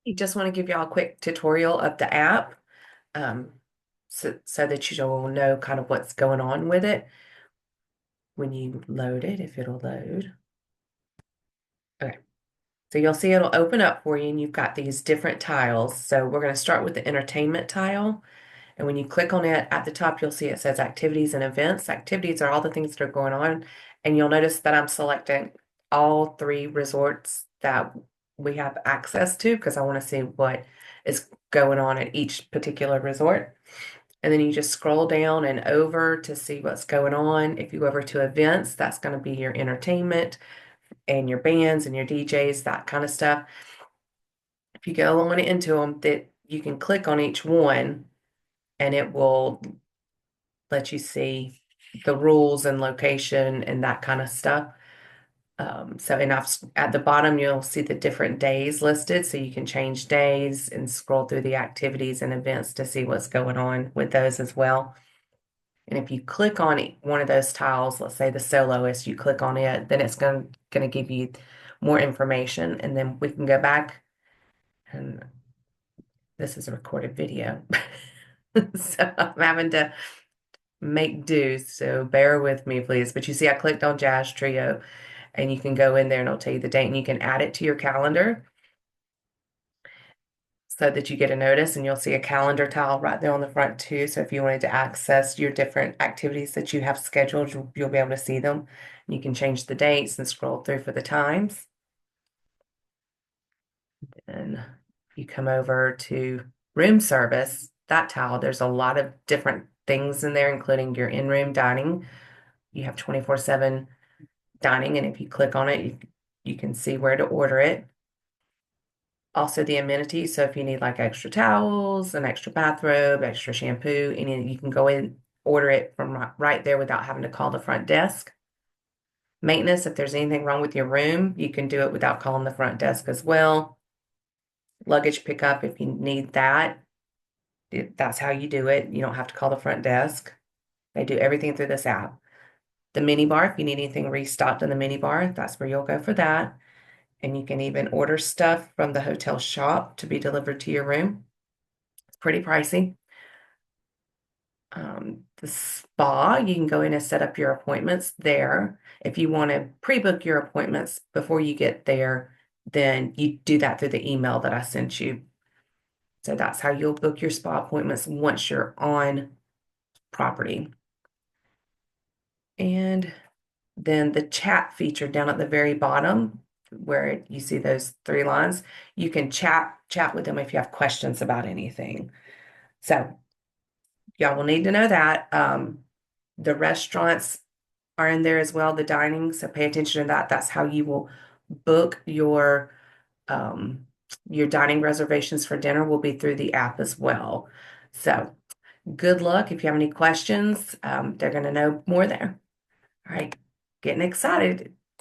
You just want to give y'all a quick tutorial of the app, um, so that you will know kind of what's going on with it when you load it, if it'll load. Okay, so you'll see it'll open up for you and you've got these different tiles. So we're going to start with the entertainment tile. And when you click on it at the top, you'll see it says activities and events. Activities are all the things that are going on. And you'll notice that I'm selecting all three resorts that we have access to because I want to see what is going on at each particular resort. And then you just scroll down and over to see what's going on. If you go over to events, that's going to be your entertainment and your bands and your DJs, that kind of stuff. If you go on into them, that you can click on each one and it will let you see the rules and location and that kind of stuff. And at the bottom, you'll see the different days listed. So you can change days and scroll through the activities and events to see what's going on with those as well. And if you click on one of those tiles, let's say the soloist, you click on it, then it's going to give you more information. And then we can go back, and this is a recorded video. So I'm having to make do, so bear with me, please. But you see, I clicked on Jazz Trio, and you can go in there and it'll tell you the date, and you can add it to your calendar so that you get a notice, and you'll see a calendar tile right there on the front too. So if you wanted to access your different activities that you have scheduled, you'll be able to see them. You can change the dates and scroll through for the times. And you come over to room service, that tile, there's a lot of different things in there, including your in-room dining. You have 24/7 dining, and if you click on it, you can see where to order it. Also the amenities, so if you need like extra towels, an extra bathrobe, extra shampoo, you can go in, order it from right there without having to call the front desk. Maintenance, if there's anything wrong with your room, you can do it without calling the front desk as well. Luggage pickup, if you need that, that's how you do it. You don't have to call the front desk. They do everything through this app. The mini bar, if you need anything restocked in the mini bar, that's where you'll go for that. And you can even order stuff from the hotel shop to be delivered to your room. It's pretty pricey. The spa, you can go in and set up your appointments there. If you want to pre-book your appointments before you get there, then you do that through the email that I sent you. So that's how you'll book your spa appointments once you're on property. And then the chat feature down at the very bottom, where you see those three lines, you can chat with them if you have questions about anything. So y'all will need to know that. The restaurants are in there as well, the dining, so pay attention to that. That's how you will book your dining reservations for dinner will be through the app as well. So good luck. If you have any questions, they're going to know more there. All right, getting excited.